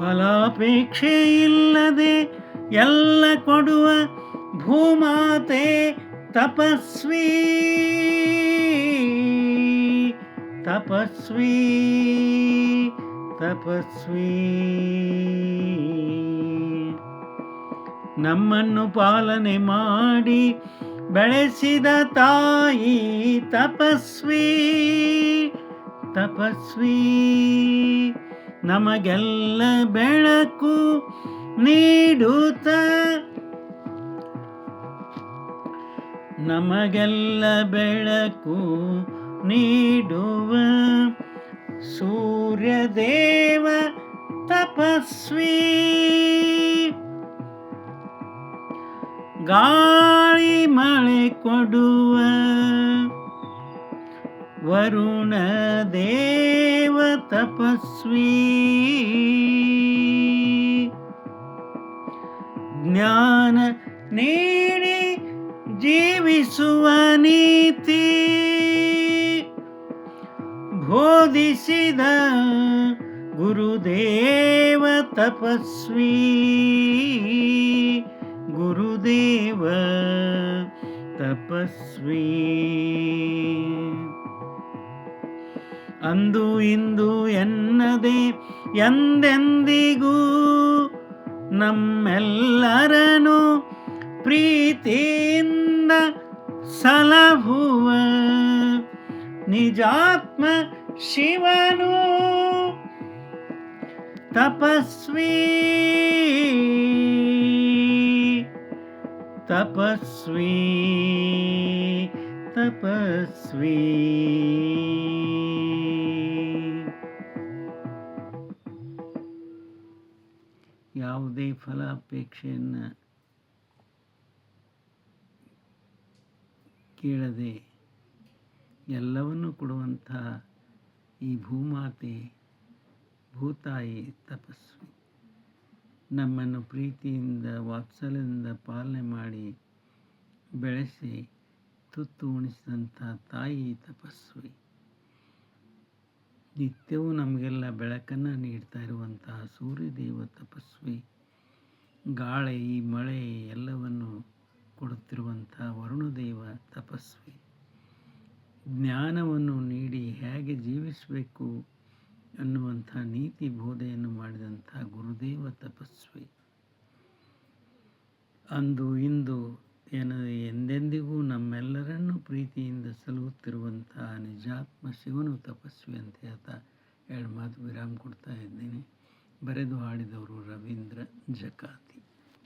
ಫಲಾಪೇಕ್ಷೆ ಇಲ್ಲದೆ ಎಲ್ಲ ಕೊಡುವ ಭೂಮಾತೆ ತಪಸ್ವಿ ತಪಸ್ವಿ ತಪಸ್ವಿ. ನಮ್ಮನ್ನು ಪಾಲನೆ ಮಾಡಿ ಬೆಳೆಸಿದ ತಾಯಿ ತಪಸ್ವಿ ತಪಸ್ವಿ. ನಮಗೆಲ್ಲ ಬೆಳಕು ನೀಡುತ್ತ ನಮಗೆಲ್ಲ ಬೆಳಕು ನೀಡುವ ಸೂರ್ಯದೇವ ತಪಸ್ವಿ. ಗಾಳಿ ಮಳೆ ಕೊಡುವ ವರುಣ ದೇವ ತಪಸ್ವಿ. ಜ್ಞಾನ ನೀಡಿ ಜೀವಿಸುವ ನೀತಿ ಬೋಧಿಸಿದ ಗುರುದೇವ ತಪಸ್ವಿ ಗುರುದೇವ ತಪಸ್ವಿ. ಅಂದು ಇಂದು ಎನ್ನದೆ ಎಂದೆಂದಿಗೂ ನಮ್ಮೆಲ್ಲರನು ಪ್ರೀತಿಯಿಂದ ಸಲಹುವ ನಿಜಾತ್ಮ ಶಿವನು ತಪಸ್ವಿ ತಪಸ್ವಿ ತಪಸ್ವಿ. ಯಾವುದೇ ಫಲಾಪೇಕ್ಷೆಯನ್ನು ಕೇಳದೆ ಎಲ್ಲವನ್ನು ಕೊಡುವಂಥ ಈ ಭೂಮಾತೆ ಭೂತಾಯಿ ತಪಸ್ವಿ. ನಮ್ಮನ್ನು ಪ್ರೀತಿಯಿಂದ ವಾತ್ಸಲ್ಯದಿಂದ ಪಾಲನೆ ಮಾಡಿ ಬೆಳೆಸಿ ತುತ್ತು ಉಣಿಸಿದಂಥ ತಾಯಿ ತಪಸ್ವಿ. ನಿತ್ಯವೂ ನಮಗೆಲ್ಲ ಬೆಳಕನ್ನು ನೀಡ್ತಾ ಇರುವಂತಹ ಸೂರ್ಯದೇವ ತಪಸ್ವಿ. ಗಾಳಿ ಮಳೆ ಎಲ್ಲವನ್ನು ಕೊಡುತ್ತಿರುವಂಥ ವರುಣದೇವ ತಪಸ್ವಿ. ಜ್ಞಾನವನ್ನು ನೀಡಿ ಹೇಗೆ ಜೀವಿಸಬೇಕು ಅನ್ನುವಂಥ ನೀತಿ ಬೋಧೆಯನ್ನು ಮಾಡಿದಂಥ ಗುರುದೇವ ತಪಸ್ವಿ. ಅಂದು ಇಂದು ಎಂದೆಂದಿಗೂ ನಮ್ಮೆಲ್ಲರನ್ನೂ ಪ್ರೀತಿಯಿಂದ ಸಲಹುತ್ತಿರುವಂತಹ ನಿಜಾತ್ಮ ಶಿವನು ತಪಸ್ವಿ ಅಂತ ಹೇಳ್ತಾ 2 ಮಾತು ವಿರಾಮ ಕೊಡ್ತಾ ಇದ್ದೀನಿ. ಬರೆದು ಹಾಡಿದವರು ರವೀಂದ್ರ ಜಕಾತಿ.